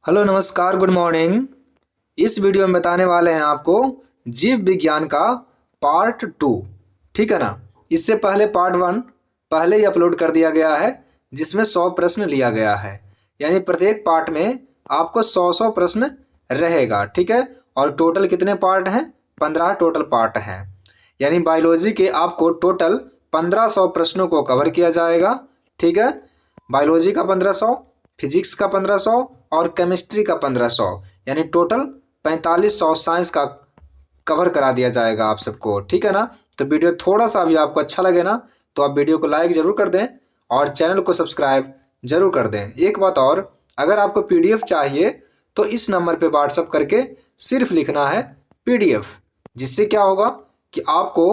Hello नमस्कार good morning. इस video में बताने वाले हैं आपको जीव विज्ञान का पार्ट 2। ठीक है ना। इससे पहले पार्ट 1 पहले ही अपलोड कर दिया गया है जिसमें 100 प्रश्न लिया गया है। यानी प्रत्येक पार्ट में आपको 100 प्रश्न रहेगा। ठीक है। और टोटल कितने पार्ट हैं? 15 टोटल पार्ट हैं। यानी बायोलॉजी के आपको टोटल 1500 प्रश्नों को कवर किया जाएगा। ठीक है। बायोलॉजी का 1500, फिजिक्स का 1500 और केमिस्ट्री का 1500, यानी टोटल 4500 साइंस का कवर करा दिया जाएगा आप सबको। ठीक है ना। तो वीडियो थोड़ा सा भी आपको अच्छा लगे ना तो आप वीडियो को लाइक ज़रूर कर दें और चैनल को सब्सक्राइब ज़रूर कर दें। एक बात और, अगर आपको पीडीएफ चाहिए तो इस नंबर पे व्हाट्सअप करके सिर्फ लिखना है पीडीएफ, जिससे क्या होगा कि आपको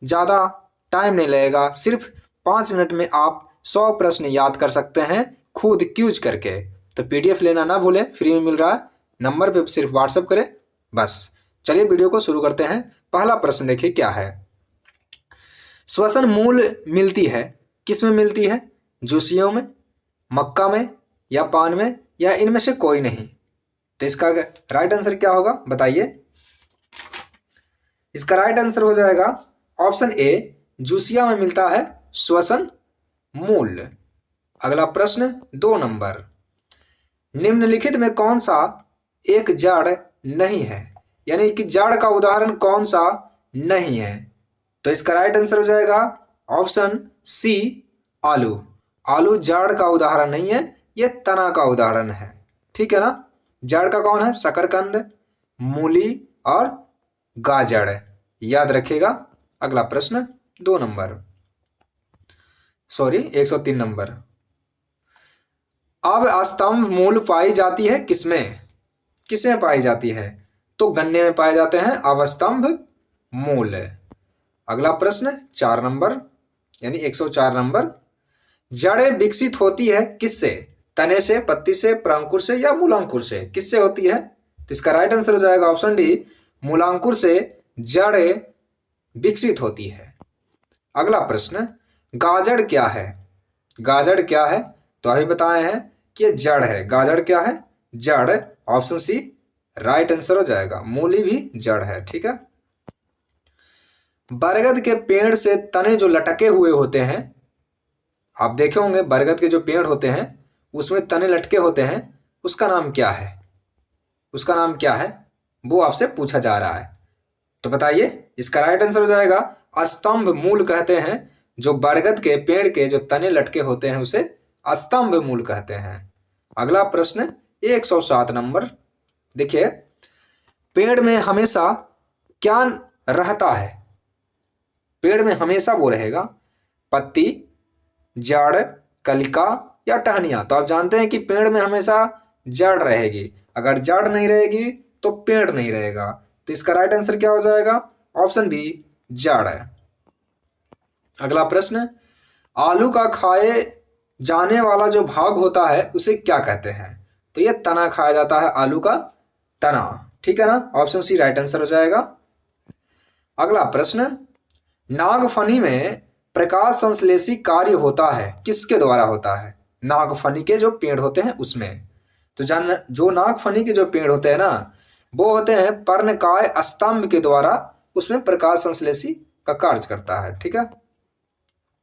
ज़्यादा टाइम नहीं लगेगा। सिर्फ 5 मिनट में आप 100 प्रश्न याद कर सकते हैं खुद क्यूज करके। तो पीडीएफ लेना ना भूलें, फ्री में मिल रहा है। नंबर पे सिर्फ व्हाट्सअप करें बस। चलिए वीडियो को शुरू करते हैं। पहला प्रश्न देखिए क्या है। श्वसन मूल मिलती है किस में मिलती है? जूसियों में, मक्का में या पान में, या इनमें से कोई नहीं? तो इसका राइट आंसर क्या होगा बताइए। इसका राइट आंसर हो जाएगा ऑप्शन ए, जूसिया में मिलता है श्वसन मूल। अगला प्रश्न 2 नंबर, निम्नलिखित में कौन सा एक जड़ नहीं है? यानी कि जड़ का उदाहरण कौन सा नहीं है? तो इसका राइट आंसर हो जाएगा ऑप्शन सी, आलू। आलू जड़ का उदाहरण नहीं है, यह तना का उदाहरण है। ठीक है ना। जड़ का कौन है? शकरकंद, मूली और गाजर। याद रखिएगा। अगला प्रश्न 2 नंबर, सॉरी 103 नंबर, अब स्तंभ मूल पाई जाती है किसमें? किसमें पाई जाती है? तो गन्ने में पाए जाते हैं अवस्तंभ मूल। अगला प्रश्न 4 नंबर यानी 104 नंबर, जड़ें विकसित होती है किससे? तने से, पत्ती से, प्रांकुर से या मूलांकुर से? किससे होती है? तो इसका राइट आंसर हो जाएगा ऑप्शन डी, मूलांकुर से जड़ें विकसित होती है। अगला प्रश्न, गाजर क्या है? गाजर क्या है? तो अभी बताए हैं कि ये जड़ है। गाजर क्या है? जड़। ऑप्शन सी राइट आंसर हो जाएगा। मूली भी जड़ है। ठीक है। बरगद के पेड़ से तने जो लटके हुए होते हैं, आप देखे होंगे बरगद के जो पेड़ होते हैं उसमें तने लटके होते हैं, उसका नाम क्या है? उसका नाम क्या है वो आपसे पूछा जा रहा है। तो बताइए। इसका राइट आंसर हो जाएगा स्तंभ मूल कहते हैं। जो बरगद के पेड़ के जो तने लटके होते हैं उसे स्तंभ मूल कहते हैं। अगला प्रश्न 107 नंबर, देखिए, पेड़ में हमेशा क्या रहता है? पेड़ में हमेशा वो रहेगा पत्ती, जड़, कलिका या टहनियाँ। तो आप जानते हैं कि पेड़ में हमेशा जड़ रहेगी। अगर जड़ नहीं रहेगी तो पेड़ नहीं रहेगा। तो इसका राइट आंसर क्या हो जाएगा? ऑप्शन बी, जड़ है। अगला प्रश्न, आलू का खाए जाने वाला जो भाग होता है उसे क्या कहते हैं? तो ये तना खाया जाता है, आलू का तना। ठीक है ना। ऑप्शन सी राइट आंसर हो जाएगा। अगला प्रश्न, नागफनी में प्रकाश संश्लेषी कार्य होता है किसके द्वारा होता है? नागफनी के जो पेड़ होते हैं उसमें। तो जो नागफनी के जो पेड़ होते हैं ना वो होते हैं पर्णकाय स्तंभ के द्वारा, उसमें प्रकाश संश्लेषी का कार्य करता है। ठीक है।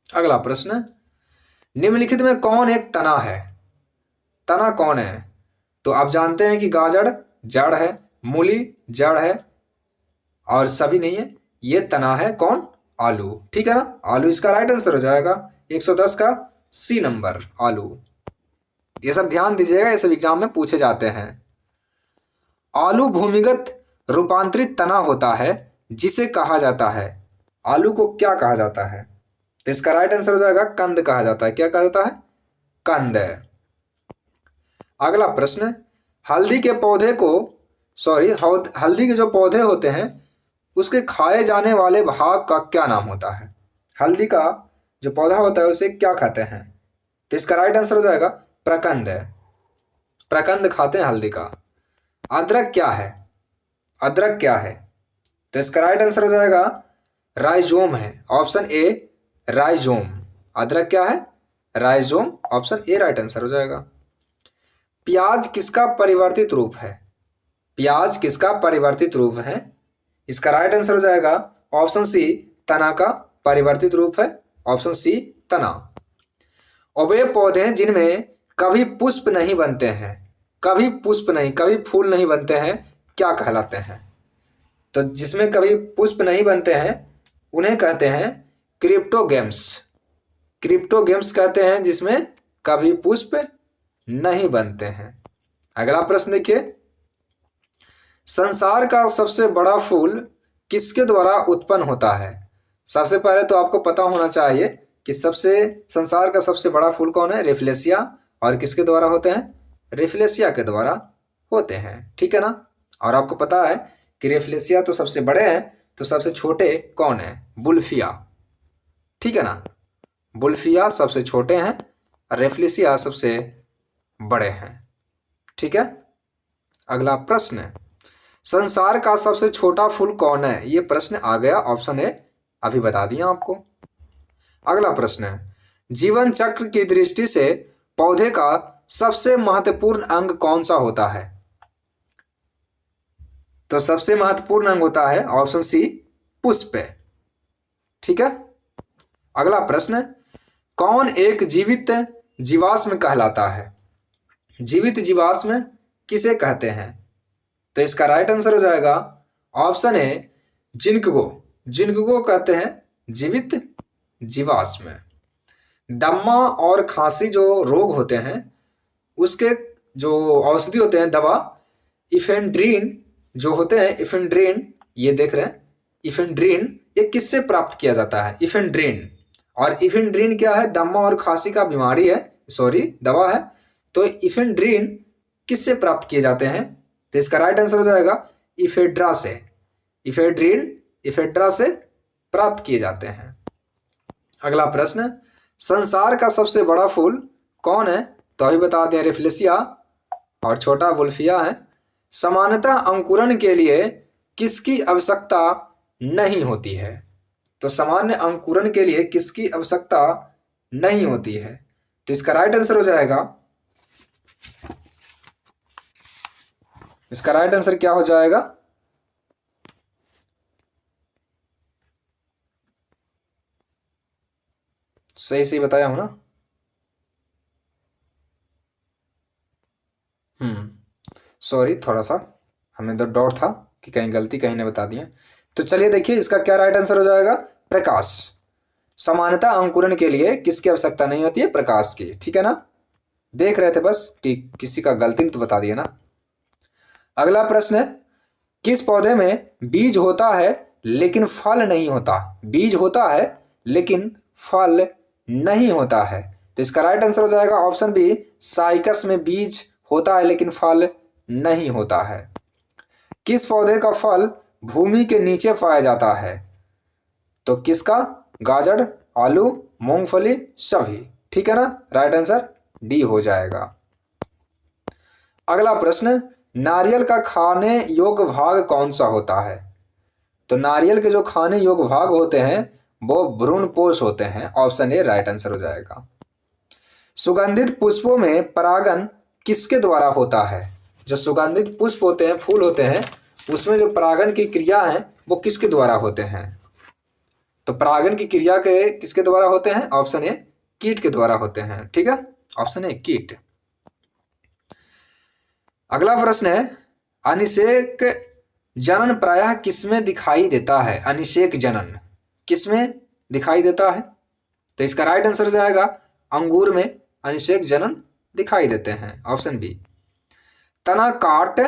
अगला प्रश्न, निम्नलिखित में कौन एक तना है? तना कौन है? तो आप जानते हैं कि गाजर जड़ है, मूली जड़ है और सभी नहीं है, ये तना है कौन? आलू। ठीक है ना। आलू इसका राइट आंसर हो जाएगा। 110 का सी नंबर, आलू। ये सब ध्यान दीजिएगा, ये सब एग्जाम में पूछे जाते हैं। आलू भूमिगत रूपांतरित तना होता है जिसे कहा जाता है, आलू को क्या कहा जाता है? तो इसका राइट आंसर हो जाएगा कंद कहा जाता है। क्या कहा जाता है? कंद। अगला प्रश्न, हल्दी के पौधे को हल्दी के जो पौधे होते हैं उसके खाए जाने वाले भाग का क्या नाम होता है? हल्दी का जो पौधा होता है उसे क्या खाते हैं? तो इसका राइट आंसर हो जाएगा प्रकंद। प्रकंद खाते हैं हल्दी का। अदरक क्या है? अदरक क्या है? तो इसका राइट आंसर हो जाएगा राइजोम है। ऑप्शन ए, राइजोम। अदरक क्या है? Rhizome. Option A right answer हो जाएगा। प्याज किसका परिवर्तित रूप है? प्याज किसका परिवर्तित रूप है? इसका राइट आंसर हो जाएगा ऑप्शन सी, तना का परिवर्तित रूप है। ऑप्शन सी, तना। और वे पौधे जिनमें कभी पुष्प नहीं बनते हैं, कभी पुष्प नहीं, कभी फूल नहीं बनते हैं, क्या कहलाते हैं? तो जिसमें कभी पुष्प नहीं बनते हैं उन्हें कहते हैं क्रिप्टोगेम्स। क्रिप्टोगेम्स कहते हैं जिसमें कभी पुष्प नहीं बनते हैं। अगला प्रश्न देखिए, संसार का सबसे बड़ा फूल किसके द्वारा उत्पन्न होता है? सबसे पहले तो आपको पता होना चाहिए कि संसार का सबसे बड़ा फूल कौन है? रेफलेशिया। और किसके द्वारा होते हैं? रेफलेशिया के द्वारा होते हैं, ठीक है ना। और आपको पता है कि रेफलेशिया तो सबसे बड़े हैं, तो सबसे छोटे कौन है? बुल्फिया, ठीक है ना। बुल्फिया सबसे छोटे हैं और रेफलेशिया सबसे बड़े हैं, ठीक है। अगला प्रश्न, संसार का सबसे छोटा फूल कौन है? ये प्रश्न आ गया, ऑप्शन ए अभी बता दिया आपको। अगला प्रश्न है, जीवन चक्र की दृष्टि से पौधे का सबसे महत्वपूर्ण अंग कौन सा होता है? तो सबसे महत्वपूर्ण अंग होता है ऑप्शन सी, पुष्प, ठीक है। अगला प्रश्न, कौन एक जीवित जीवाश्म कहलाता है? जीवित जीवाश्म किसे कहते हैं? तो इसका राइट आंसर हो जाएगा ऑप्शन ए, जिंकगो। जिंकगो कहते हैं जीवित जीवाश्म। दम्मा और खांसी जो रोग होते हैं उसके जो औषधि होते हैं, दवा, इफेड्रीन जो होते हैं, इफेड्रीन, ये देख रहे हैं इफेड्रीन, ये किससे प्राप्त किया जाता है? इफेड्रीन। और इफेड्रीन क्या है? दम्मा और खांसी का बीमारी है, सॉरी दवा है। तो इफेड्रीन किससे प्राप्त किए जाते हैं? तो इसका राइट आंसर हो जाएगा इफेड्रा से। इफेड्रीन इफेड्रा से प्राप्त किए जाते हैं। अगला प्रश्न, संसार का सबसे बड़ा फूल कौन है? तो अभी बता दें, रेफलेशिया और छोटा बुल्फिया है। सामान्यतः अंकुरण के लिए किसकी आवश्यकता नहीं होती है? तो सामान्य अंकुरण के लिए किसकी आवश्यकता नहीं होती है? तो इसका राइट आंसर हो जाएगा, इसका राइट आंसर क्या हो जाएगा? सही सही बताया हूं ना? सॉरी, थोड़ा सा हमें तो डाउट था कि कहीं गलती कहीं ने बता दिया। तो चलिए देखिए इसका क्या राइट आंसर हो जाएगा? प्रकाश। सामान्यतः अंकुरण के लिए किसकी आवश्यकता नहीं होती है? प्रकाश की, ठीक है ना। देख रहे थे बस कि किसी का गलती तो बता दिया ना। अगला प्रश्न, किस पौधे में बीज होता है लेकिन फल नहीं होता? बीज होता है लेकिन फल नहीं होता है। तो इसका राइट आंसर हो जाएगा ऑप्शन बी, साइकस में बीज होता है लेकिन फल नहीं होता है। किस पौधे का फल भूमि के नीचे पाया जाता है? तो किसका? गाजर, आलू, मूंगफली, सभी, ठीक है ना। राइट आंसर डी हो जाएगा। अगला प्रश्न, नारियल का खाने योग्य भाग कौन सा होता है? तो नारियल के जो खाने योग्य भाग होते हैं वो भ्रूणपोष होते हैं। ऑप्शन ए राइट आंसर हो जाएगा। सुगंधित पुष्पों में परागन किसके द्वारा होता है? जो सुगंधित पुष्प होते हैं, फूल होते हैं, उसमें जो परागन की क्रिया है वो किसके द्वारा होते हैं? तो परागन की क्रिया के किसके द्वारा होते हैं? ऑप्शन ए, कीट के द्वारा होते हैं, ठीक है। ऑप्शन ए, कीट। अगला प्रश्न है, अनिषेक जनन प्रायः किसमें दिखाई देता है? अनिषेक जनन किसमें दिखाई देता है? तो इसका राइट आंसर हो जाएगा अंगूर में अनिषेक जनन दिखाई देते हैं। Option B. तना काट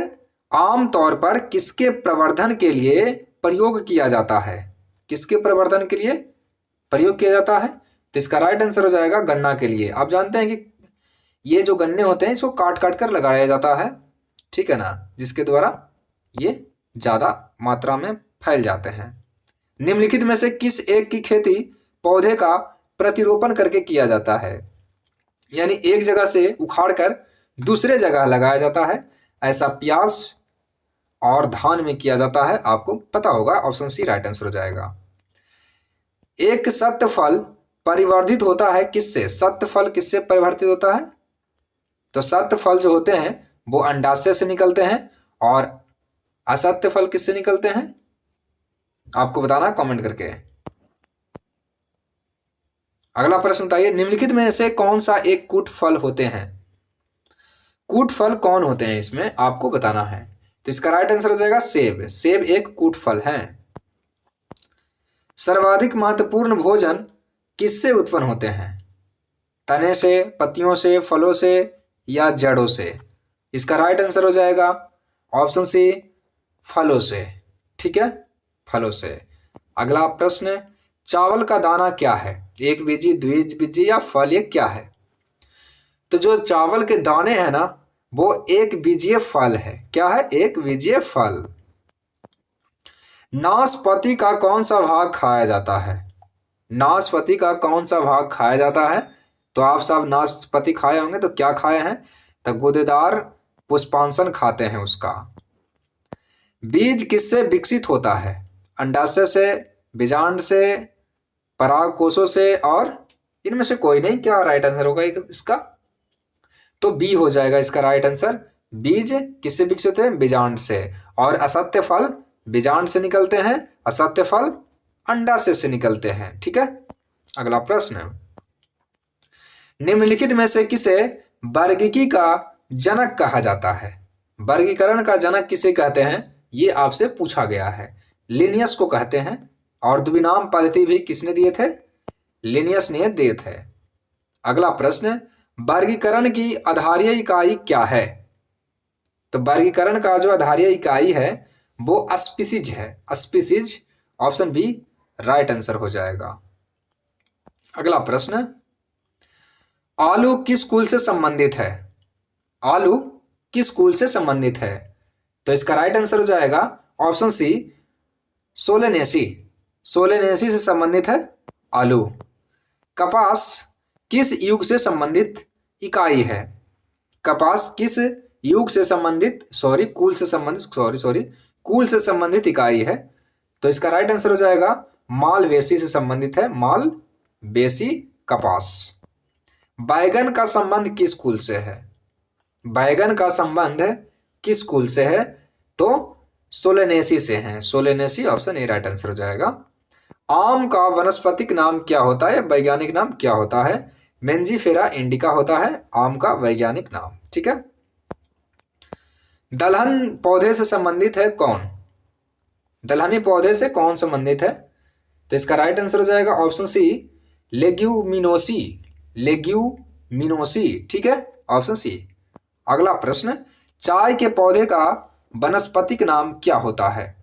आमतौर पर किसके प्रवर्धन के लिए प्रयोग किया जाता है? किसके प्रवर्धन के लिए प्रयोग किया जाता है? तो इसका राइट आंसर हो जाएगा गन्ना के लिए। आप जानते हैं कि ये जो गन्ने होते हैं इसको काट काट कर लगाया जाता है, ठीक है ना, जिसके द्वारा ये ज्यादा मात्रा में फैल जाते हैं। निम्नलिखित में से किस एक की खेती पौधे का प्रतिरोपण करके किया जाता है? यानी एक जगह से उखाड़ कर दूसरे जगह लगाया जाता है। ऐसा प्याज और धान में किया जाता है, आपको पता होगा। ऑप्शन सी राइट आंसर हो जाएगा। एक सत्य फल परिवर्धित होता है किससे? सत्य फल किससे परिवर्तित होता है? तो सत्य फल जो होते हैं वो अंडाशय से निकलते हैं, और असत्य फल किससे निकलते हैं आपको बताना कमेंट करके। अगला प्रश्न बताइए, निम्नलिखित में से कौन सा एक कूट फल होते हैं? कूट फल कौन होते हैं इसमें आपको बताना है। तो इसका राइट आंसर हो जाएगा सेब। सेब एक कूट फल है। सर्वाधिक महत्वपूर्ण भोजन किससे उत्पन्न होते हैं? तने से, पत्तियों से, फलों से या जड़ों से? इसका राइट आंसर हो जाएगा ऑप्शन सी, फलों से। ठीक है, फलों से। अगला प्रश्न, चावल का दाना क्या है? एक बीजी, द्विबीजी या फल, ये क्या है? तो जो चावल के दाने हैं ना वो एक बीजीय फल है। क्या है? एक बीजीय फल। नाशपाती का कौन सा भाग खाया जाता है? नाशपाती का कौन सा भाग खाया जाता है? तो आप सब नाशपाती खाए होंगे, तो क्या खाए हैं? तो गूदेदार पुष्पांशन खाते हैं उसका। बीज किससे विकसित होता है? अंडाशय से, बीजांड से, पराग कोशों से, और इनमें से कोई नहीं। क्या राइट आंसर होगा इसका? तो बी हो जाएगा इसका राइट आंसर। बीज किससे विकसित होते हैं? बीजांड से। और असत्य फल बीजांड से निकलते हैं, असत्य फल अंडाशय से निकलते हैं। ठीक है, अगला प्रश्न, निम्नलिखित में से किसे वर्गीकी का जनक कहा जाता है? वर्गीकरण का जनक किसे कहते हैं ये आपसे पूछा गया है। लिनियस को कहते हैं। और द्विनाम पद्धति भी किसने दिए थे? लिनियस ने दिए थे। अगला प्रश्न, वर्गीकरण की आधारीय इकाई क्या है? तो वर्गीकरण का जो आधारीय इकाई है वो स्पीसीज है। Species, option B right answer हो जाएगा। अगला प्रश्न, आलू किस कुल से संबंधित है? आलू किस कुल से संबंधित है? तो इसका राइट आंसर हो जाएगा ऑप्शन सी, सोलेनेसी। सोलेनेसी से संबंधित है आलू। कपास किस युग से संबंधित इकाई है? कपास किस युग से संबंधित कुल से संबंधित कुल से संबंधित इकाई है? तो इसका राइट आंसर हो जाएगा मालवेसी से संबंधित है। मालवेसी कपास। बैगन का संबंध किस कुल से है? बैगन का संबंध किस कुल से है? तो सोलेनेसी से है। Solanaceae, option A right answer हो जाएगा। आम का वानस्पतिक नाम क्या होता है? वैज्ञानिक नाम क्या होता है? मेंजीफेरा इंडिका होता है आम का वैज्ञानिक नाम। ठीक है, दलहन पौधे से संबंधित है कौन? दलहनी पौधे से कौन संबंधित है? तो इसका राइट आंसर हो जाएगा ऑप्शन सी, लेग्यूमिनोसी। लेग्यूमिनोसी। ठीक है, ऑप्शन सी। अगला प्रश्न, चाय के पौधे का वानस्पतिक नाम क्या होता है?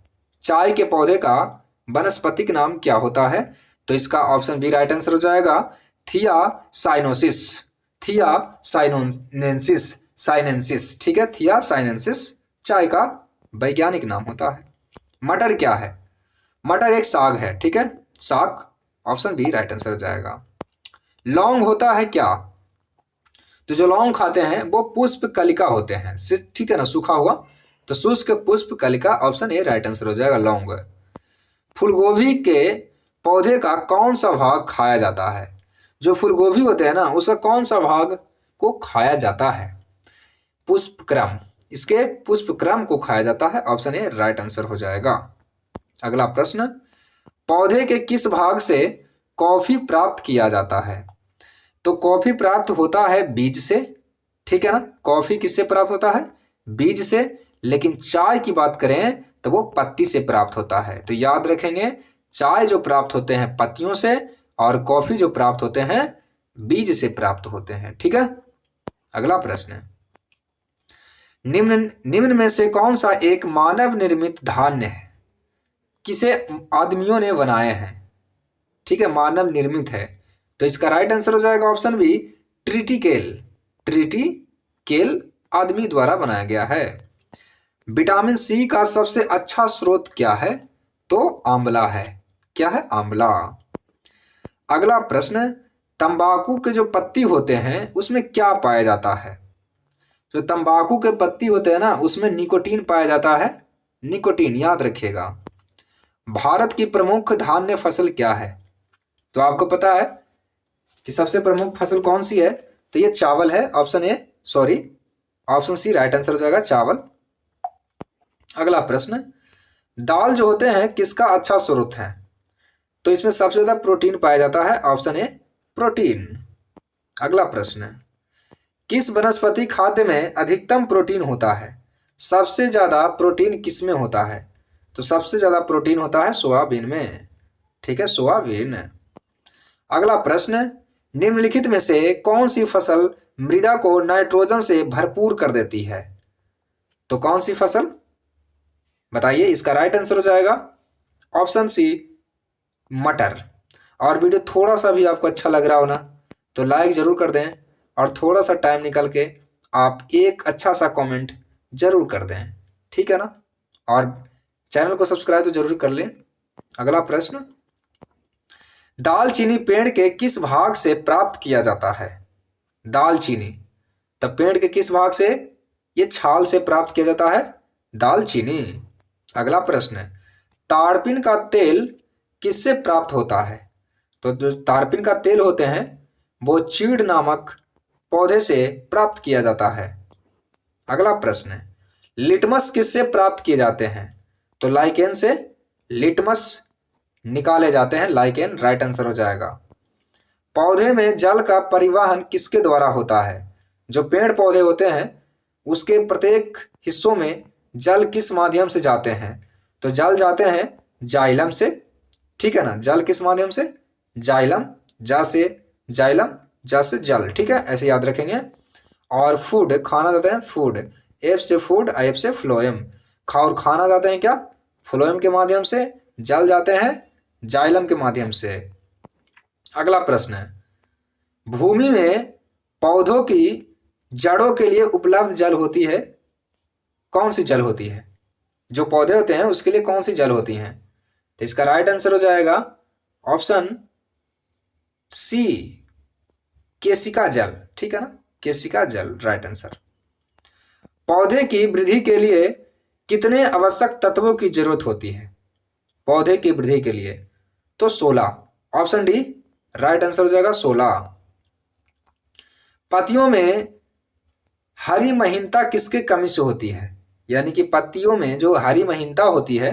चाय के पौधे का वानस्पतिक नाम क्या होता है? तो इसका ऑप्शन बी राइट आंसर हो जाएगा, थिया साइनोसिस। थिया साइनेंसिस। ठीक है, थिया साइनेंसिस चाय का वैज्ञानिक नाम होता है। मटर क्या है? मटर एक साग है। ठीक है, साग, ऑप्शन बी राइट आंसर हो जाएगा। लौंग होता है क्या? तो जो लौंग खाते हैं वो पुष्प कलिका होते हैं। ठीक है ना, सूखा हुआ। तो शुष्क पुष्प कलिका, ऑप्शन ए राइट आंसर हो जाएगा लौंग। फूलगोभी के पौधे का कौन सा भाग खाया जाता है? जो फूलगोभी होते हैं ना उसका कौन सा भाग को खाया जाता है? पुष्पक्रम। इसके पुष्पक्रम को खाया जाता है। ऑप्शन ए राइट आंसर हो जाएगा। अगला प्रश्न, पौधे के किस भाग से कॉफी प्राप्त किया जाता है? तो कॉफी प्राप्त होता है बीज से। ठीक है ना, कॉफी किससे प्राप्त होता है? बीज से। लेकिन चाय की बात करें तो वो पत्ती से प्राप्त होता है। तो याद रखेंगे, चाय जो प्राप्त होते हैं पत्तियों से, और कॉफी जो प्राप्त होते हैं बीज से प्राप्त होते हैं। ठीक है, अगला प्रश्न, निम्न में से कौन सा एक मानव निर्मित धान्य है? किसे आदमियों ने बनाए हैं? ठीक है, मानव निर्मित है। तो इसका राइट आंसर हो जाएगा ऑप्शन बी, ट्रिटिकेल। ट्रिटिकेल आदमी द्वारा बनाया गया है। विटामिन सी का सबसे अच्छा स्रोत क्या है? तो आंवला है। क्या है? आंवला। अगला प्रश्न, तंबाकू के जो पत्ती होते हैं उसमें क्या पाया जाता है? जो तंबाकू के पत्ती होते हैं ना उसमें निकोटीन पाया जाता है। निकोटीन, याद रखिएगा। भारत की प्रमुख धान्य फसल क्या है? तो आपको पता है कि सबसे प्रमुख फसल कौन सी है? तो ये चावल है। Option A sorry, option C right answer हो जाएगा, चावल। अगला प्रश्न, दाल जो होते हैं किसका अच्छा स्रोत है? तो इसमें सबसे ज्यादा प्रोटीन पाया जाता है, ऑप्शन ए प्रोटीन। अगला प्रश्न, किस वनस्पति खाद्य में अधिकतम प्रोटीन होता है? सबसे ज्यादा प्रोटीन किस में होता है? तो सबसे ज्यादा प्रोटीन होता है सोयाबीन में। ठीक है, सोयाबीन। अगला प्रश्न, निम्नलिखित में से कौन सी फसल मृदा को नाइट्रोजन से भरपूर कर देती है? तो कौन सी फसल बताइए? इसका राइट आंसर हो जाएगा ऑप्शन सी मटर। और वीडियो थोड़ा सा भी आपको अच्छा लग रहा हो ना तो लाइक जरूर कर दें और थोड़ा सा टाइम निकाल के आप एक अच्छा सा कमेंट जरूर कर दें, ठीक है ना? और चैनल को सब्सक्राइब तो जरूर कर लें। अगला प्रश्न, दालचीनी पेड़ के किस भाग से प्राप्त किया जाता है? दालचीनी तब पेड़ के किस भाग से? ये छाल से प्राप्त किया जाता है दालचीनी। अगला प्रश्न, ताड़पीन का तेल किससे प्राप्त होता है? तो जो ताड़पीन का तेल होते हैं वो चीड़ नामक पौधे से प्राप्त किया जाता है। अगला प्रश्न, लिटमस किससे प्राप्त किए जाते हैं? तो लाइकेन से लिटमस निकाले जाते हैं, लाइकेन राइट आंसर हो जाएगा। पौधे में जल का परिवहन किसके द्वारा होता है? जो पेड़ पौधे होते हैं उसके प्रत्येक हिस्सों में जल किस माध्यम से जाते हैं? तो जल जाते हैं जाइलम से, ठीक है ना? जल किस माध्यम से? जाइलम, जा से जाइलम, जा से जल, ठीक है, ऐसे याद रखेंगे। और फूड, खाना जाते हैं फूड, एफ से फूड, एफ से फ्लोएम, और खाना जाते हैं क्या? फ्लोएम के माध्यम से, जल जाते हैं जाइलम के माध्यम से। अगला प्रश्न है, भूमि में पौधों की जड़ों के लिए उपलब्ध जल होती है, कौन सी जल होती है? जो पौधे होते हैं उसके लिए कौन सी जल होती हैं? तो इसका राइट आंसर हो जाएगा ऑप्शन सी केशिका जल, ठीक है ना? केशिका जल राइट आंसर। पौधे की वृद्धि के लिए कितने आवश्यक तत्वों की जरूरत होती है? पौधे की वृद्धि के लिए तो 16, ऑप्शन डी राइट आंसर हो जाएगा 16। पत्तियों में हरी महीनता किसके कमी से होती है? यानी कि पत्तियों में जो हरी महीनता होती है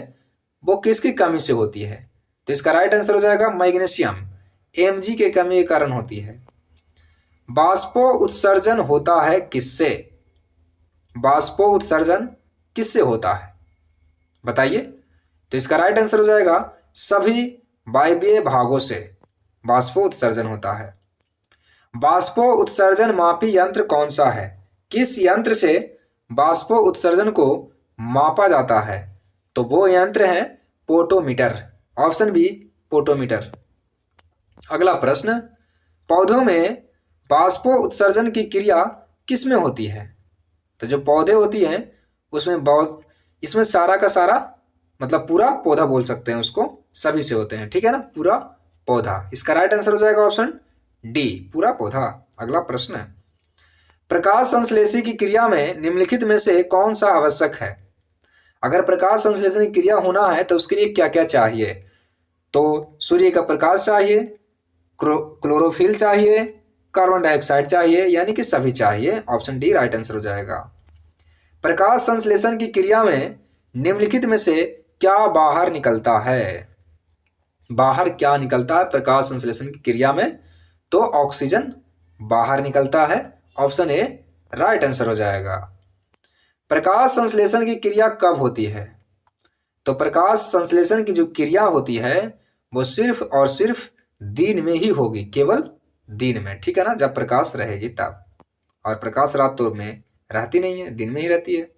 वो किसकी कमी से होती है? तो इसका राइट आंसर हो जाएगा मैग्नीशियम, Mg के कमी के कारण होती है। बाष्पो उत्सर्जन होता है किससे? बाष्पो उत्सर्जन किससे होता है बताइए? तो इसका राइट आंसर हो जाएगा सभी वायवीय भागों से बाष्पो उत्सर्जन होता है। बाष्पो उत्सर्जन मापी यंत्र कौन सा है? किस यंत्र से बाष्पो उत्सर्जन को मापा जाता है? तो वो यंत्र है पोटोमीटर, ऑप्शन बी पोटोमीटर। अगला प्रश्न, पौधों में बाष्पो उत्सर्जन की क्रिया किस में होती है? तो जो पौधे होती हैं उसमें इसमें सारा का सारा मतलब पूरा पौधा बोल सकते हैं उसको, सभी से होते हैं, ठीक है ना? पूरा पौधा। इसका राइट आंसर हो जाएगा ऑप्शन डी पूरा पौधा। अगला प्रश्न है, प्रकाश संश्लेषी की क्रिया में निम्नलिखित में से कौन सा आवश्यक है? अगर प्रकाश संश्लेषण की क्रिया होना है तो उसके लिए क्या क्या चाहिए? तो सूर्य का प्रकाश चाहिए, क्लोरोफिल चाहिए, कार्बन डाइऑक्साइड चाहिए, यानी कि सभी चाहिए। ऑप्शन डी राइट आंसर हो जाएगा। प्रकाश संश्लेषण की क्रिया में निम्नलिखित में से क्या बाहर निकलता है? बाहर क्या निकलता है प्रकाश संश्लेषण की क्रिया में? तो ऑक्सीजन बाहर निकलता है, ऑप्शन ए राइट आंसर हो जाएगा। प्रकाश संश्लेषण की क्रिया कब होती है? तो प्रकाश संश्लेषण की जो क्रिया होती है वो सिर्फ और सिर्फ दिन में ही होगी, केवल दिन में, ठीक है ना? जब प्रकाश रहेगी तब, और प्रकाश रातों में रहती नहीं है, दिन में ही रहती है।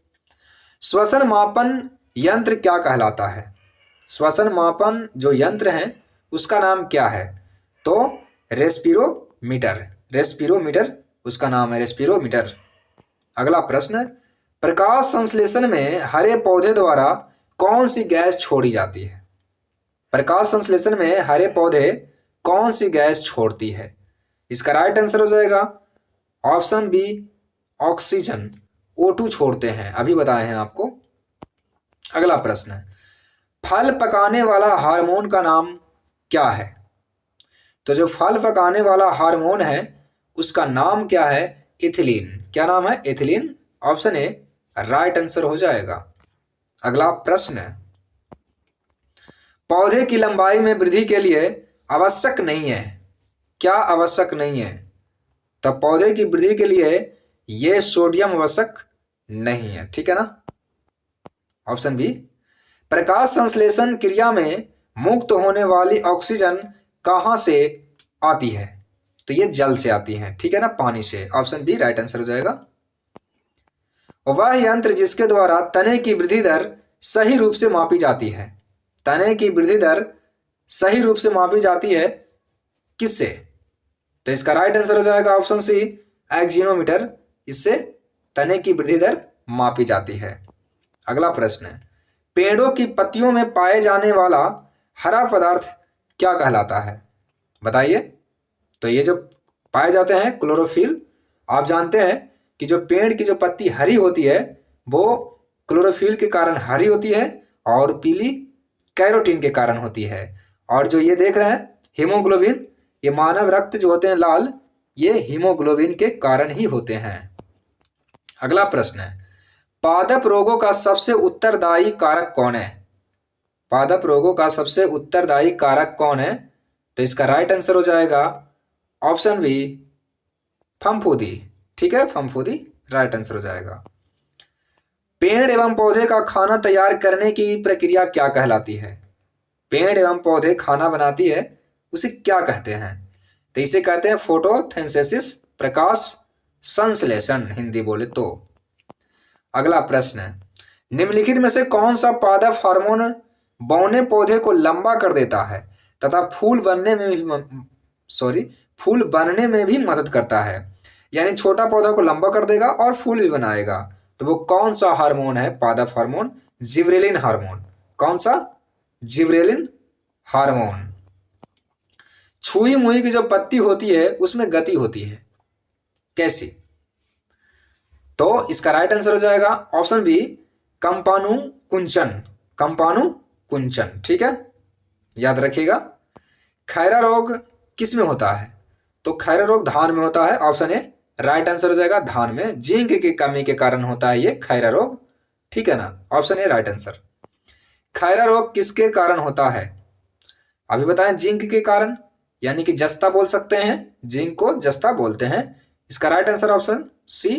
श्वसन मापन यंत्र क्या कहलाता है? श्वसन मापन जो यंत्र है उसका नाम क्या है? तो रेस्पिरोमीटर, रेस्पिरोमीटर उसका नाम है, रेस्पिरोमीटर। अगला प्रश्न, प्रकाश संश्लेषण में हरे पौधे द्वारा कौन सी गैस छोड़ी जाती है? प्रकाश संश्लेषण में हरे पौधे कौन सी गैस छोड़ती है? इसका राइट आंसर हो जाएगा ऑप्शन बी ऑक्सीजन, O2 छोड़ते हैं, अभी बताए हैं आपको। अगला प्रश्न, फल पकाने वाला हार्मोन का नाम क्या है? तो जो फल पकाने वाला हार्मोन है उसका नाम क्या है? इथिलीन, क्या नाम है? Ethylene. Option A right answer हो जाएगा। अगला प्रश्न है, पौधे की लंबाई में वृद्धि के लिए आवश्यक नहीं है, क्या आवश्यक नहीं है? तो पौधे की वृद्धि के लिए ये सोडियम आवश्यक नहीं है, ठीक है ना। ऑप्शन बी, प्रकाश संश्लेषण क्रिया में मुक्त होने वाली ऑक्सीजन कहां से आती है? तो ये जल से आती है, ठीक है ना, पानी से। ऑप्शन बी राइट आंसर हो जाएगा। वह यंत्र जिसके द्वारा तने की वृद्धि दर सही रूप से मापी जाती है, तने की वृद्धि दर सही रूप से मापी जाती है किससे? तो इसका राइट आंसर हो जाएगा ऑप्शन सी एक्जिनोमीटर। इससे तने की वृद्धि दर मापी जाती है। अगला प्रश्न है, पेड़ों की पत्तियों में पाए जाने वाला हरा पदार्थ क्या कहलाता है? बताइए। तो ये जो पाए जाते हैं क्लोरोफिल। आप जानते हैं कि जो पेड़ की जो पत्ती हरी होती है वो क्लोरोफिल के कारण हरी होती है और पीली कैरोटीन के कारण होती है। और जो ये देख रहे हैं हीमोग्लोबिन, ये मानव रक्त जो होते हैं लाल, ये हीमोग्लोबिन के कारण ही होते हैं। अगला प्रश्न है, पादप रोगों का सबसे उत्तरदायी कारक कौन है? पादप रोगों का सबसे उत्तरदायी कारक कौन है? तो इसका राइट आंसर हो जाएगा ऑप्शन बी फफूंदी, ठीक है, फफूंदी राइट आंसर हो जाएगा। पेड़ एवं पौधे का खाना तैयार करने की प्रक्रिया क्या कहलाती है? पेड़ एवं पौधे खाना बनाती है, उसे क्या कहते हैं? तो इसे कहते हैं फोटोसिंथेसिस, प्रकाश संश्लेषण हिंदी बोले तो। अगला प्रश्न है, निम्नलिखित में से कौन सा पादप हार्मोन बौने पौधे को लंबा कर देता है तथा फूल बनने में भी मदद करता है? यानी छोटा पौधा को लंबा कर देगा और फूल भी बनाएगा। तो वो कौन सा हार्मोन है? पादप हार्मोन जिब्रेलिन हार्मोन। कौन सा? Gibberellin hormone. छुई मुई की जो पत्ती होती है उसमें गति होती है, कैसी? तो इसका राइट आंसर हो जाएगा ऑप्शन बी कंपाणु कुंचन, कंपाणु कुंचन, ठीक है, याद रखिएगा। खैरा रोग किस में होता है? तो खैरा रोग धान में होता है। ऑप्शन ए राइट आंसर हो जाएगा, धान में जिंक की कमी के कारण होता है ये खैरा रोग, ठीक है ना। Option A right answer. Khaira रोग किसके कारण होता है? अभी बताएं, जिंक के कारण, यानी कि जस्ता बोल सकते हैं, जिंक को जस्ता बोलते हैं। इसका राइट आंसर ऑप्शन सी,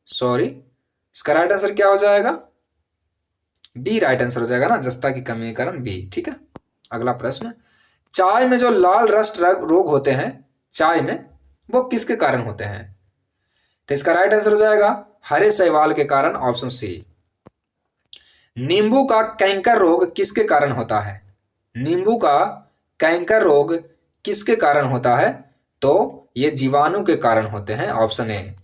इसका राइट आंसर क्या हो जाएगा? बी राइट आंसर हो जाएगा ना, जस्ता की कमी के कारण बी, ठीक है। अगला प्रश्न, चाय में जो लाल रस्ट रोग होते हैं चाय में, वो किसके कारण होते हैं? तो इसका राइट आंसर हो जाएगा हरे शैवाल के कारण, ऑप्शन सी। नींबू का कैंकर रोग किसके कारण होता है? नींबू का कैंकर रोग किसके कारण होता है? तो ये जीवाणु के कारण होते हैं, ऑप्शन ए।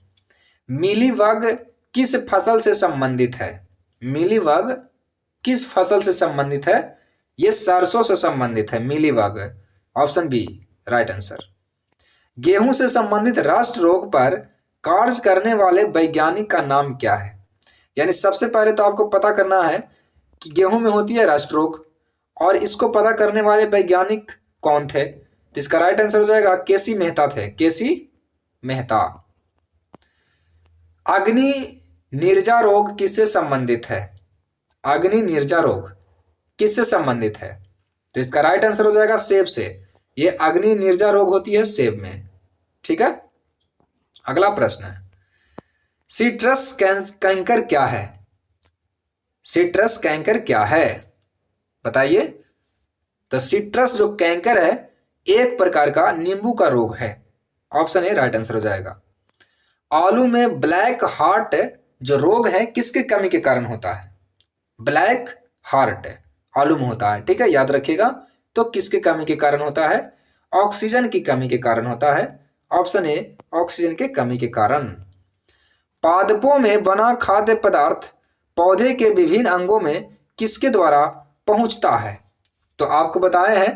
मीलीबग किस फसल से संबंधित है? मीलीबग किस फसल से संबंधित है? ये सरसों से संबंधित है मीलीबग, ऑप्शन बी राइट आंसर। गेहूं से संबंधित रस्ट रोग पर कार्य करने वाले वैज्ञानिक का नाम क्या है? यानी सबसे पहले तो आपको पता करना है कि गेहूं में होती है रस्ट रोग, और इसको पता करने वाले वैज्ञानिक कौन थे? तो इसका राइट आंसर हो जाएगा केसी मेहता थे, केसी मेहता। अग्नि निर्जा रोग किससे संबंधित है? अग्नि निर्जा रोग किससे संबंधित है? तो इसका राइट आंसर हो जाएगा सेब से। ये अग्नि निर्जा रोग होती है सेब में, ठीक है। अगला प्रश्न है, सिट्रस कैंकर क्या है? सिट्रस कैंकर क्या है बताइए। तो सिट्रस जो कैंकर है एक प्रकार का नींबू का रोग है, ऑप्शन ए राइट आंसर हो जाएगा। आलू में ब्लैक हार्ट जो रोग है किसकी कमी के कारण होता है? ब्लैक हार्ट आलू में होता है, ठीक है, याद रखिएगा। तो किसके कमी के कारण होता है? ऑक्सीजन की कमी के कारण होता है, ऑप्शन ए ऑक्सीजन के कमी के कारण। पादपों में बना खाद्य पदार्थ पौधे के विभिन्न अंगों में किसके द्वारा पहुंचता है? तो आपको बताया है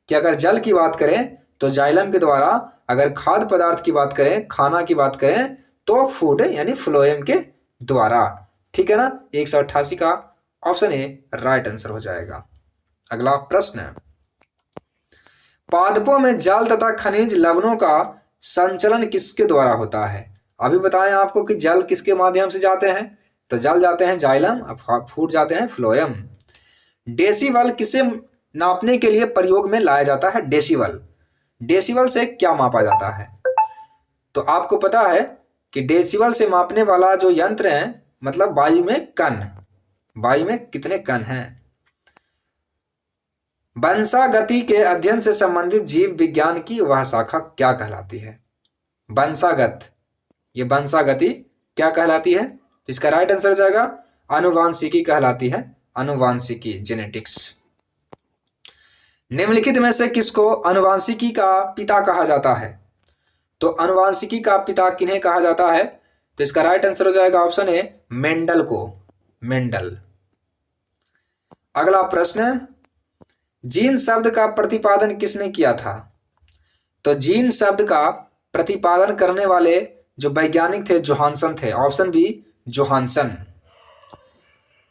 कि अगर जल की बात करें तो जाइलम के द्वारा, अगर खाद्य पदार्थ की बात करें, खाना की बात करें, तो फूड यानी फ्लोएम के द्वारा, ठीक है ना। 188 का ऑप्शन ए राइट आंसर हो जाएगा। अगला प्रश्न है, पादपों में जल तथा खनिज लवणों का संचलन किसके द्वारा होता है? अभी बताएं आपको कि जल किसके माध्यम से जाते हैं, तो जल जाते हैं जाइलम, फूड जाते हैं फ्लोएम। डेसिबल किसे नापने के लिए प्रयोग में लाया जाता है, डेसिबल। डेसिबल से क्या मापा जाता है, तो आपको पता है कि डेसिबल से मापने वाला जो यंत्र है, मतलब वायु में कण, वायु में कितने कण हैं। वंशागति के अध्ययन से संबंधित जीव विज्ञान की वह शाखा क्या कहलाती है, वंशागत, ये वंशागति क्या कहलाती है, इसका राइट आंसर हो जाएगा आनुवांशिकी कहलाती है, आनुवांशिकी, जेनेटिक्स। निम्नलिखित में से किसको आनुवांशिकी का पिता कहा जाता है, तो आनुवांशिकी का पिता किन्हें कहा जाता है, तो इसका राइट आंसर हो जाएगा ऑप्शन ए मेंडल को, मेंडल। अगला प्रश्न, जीन शब्द का प्रतिपादन किसने किया था, तो जीन शब्द का प्रतिपादन करने वाले जो वैज्ञानिक थे जोहानसन थे, ऑप्शन बी जोहानसन।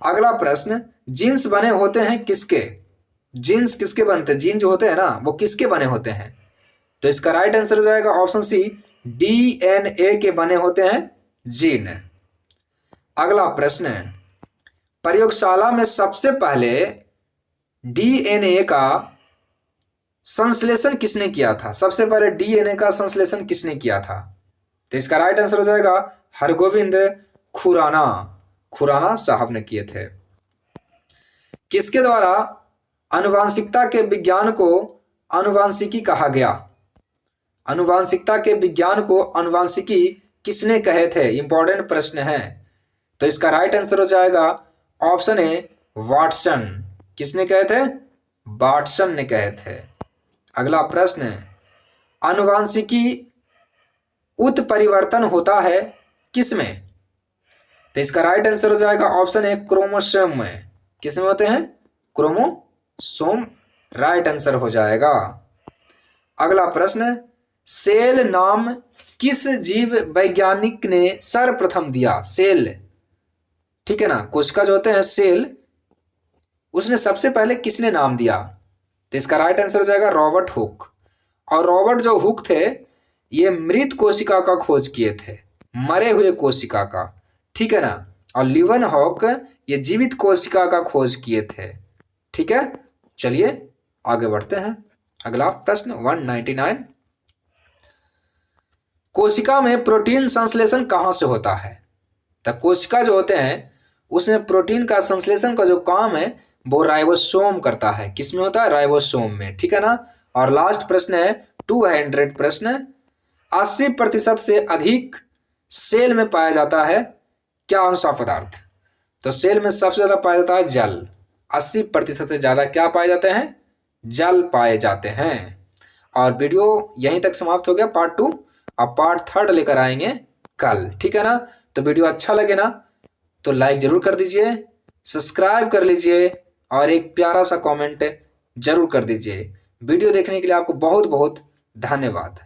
अगला प्रश्न, जीन्स बने होते हैं किसके, जीन्स किसके बनते हैं, जीन जो होते हैं ना वो किसके बने होते हैं, तो इसका राइट आंसर हो जाएगा ऑप्शन सी डीएनए के बने होते हैं जीन। अगला प्रश्न, प्रयोगशाला में सबसे पहले डीएनए का संश्लेषण किसने किया था, सबसे पहले डीएनए का संश्लेषण किसने किया था, तो इसका राइट आंसर हो जाएगा हरगोविंद खुराना, खुराना साहब ने किए थे। किसके द्वारा आनुवांशिकता के विज्ञान को आनुवांशिकी कहा गया, आनुवांशिकता के विज्ञान को आनुवांशिकी किसने कहे थे, इंपॉर्टेंट प्रश्न है, तो इसका राइट आंसर हो जाएगा ऑप्शन ए वाटसन। किसने कहे थे, वाटसन ने कहे थे। अगला प्रश्न, आनुवांशिकी उत्परिवर्तन होता है किसमें, तो इसका राइट आंसर हो जाएगा ऑप्शन ए क्रोमोसोम में। किसमें होते हैं, क्रोमोसोम, राइट आंसर हो जाएगा। अगला प्रश्न, सेल नाम किस जीव वैज्ञानिक ने सर्वप्रथम दिया, सेल, ठीक है ना, कोशिका जो होते हैं सेल, उसने सबसे पहले किसने नाम दिया, तो इसका राइट आंसर हो जाएगा रॉबर्ट हुक। और रॉबर्ट जो हुक थे ये मृत कोशिका का खोज किए थे, मरे हुए कोशिका का, ठीक है ना, और लिवन हॉक ये जीवित कोशिका का खोज किए थे, ठीक है। चलिए आगे बढ़ते हैं। अगला प्रश्न 199, कोशिका में प्रोटीन संश्लेषण कहाँ से होता है, तो कोशिका जो होते हैं उसमें प्रोटीन का संश्लेषण का जो काम है वो राइबोसोम करता है, किसमें होता है, राइबोसोम में, ठीक है ना। और लास्ट प्रश्न है 200 प्रश्न, 80% से अधिक सेल में पाया जाता है क्या अंशा पदार्थ, तो सेल में सबसे ज्यादा पाया जाता है जल, 80% से ज्यादा क्या पाए जाते हैं, जल पाए जाते हैं। और वीडियो यहीं तक समाप्त हो गया पार्ट 2, अब पार्ट 3 लेकर आएंगे कल, ठीक है ना। तो वीडियो अच्छा लगे ना तो लाइक जरूर कर दीजिए, सब्सक्राइब कर लीजिए और एक प्यारा सा कमेंट जरूर कर दीजिए। वीडियो देखने के लिए आपको बहुत बहुत धन्यवाद।